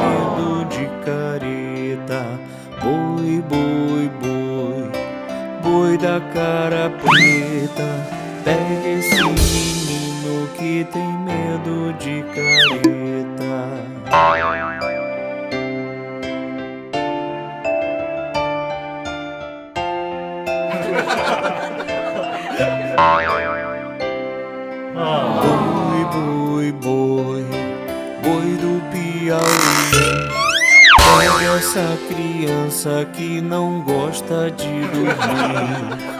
medo de careta. Boi, boi, boi, boi da cara preta. Pega esse menino que tem medo de careta. Boi, boi, boi, boi do Piauí. Pega essa criança que não gosta de dormir.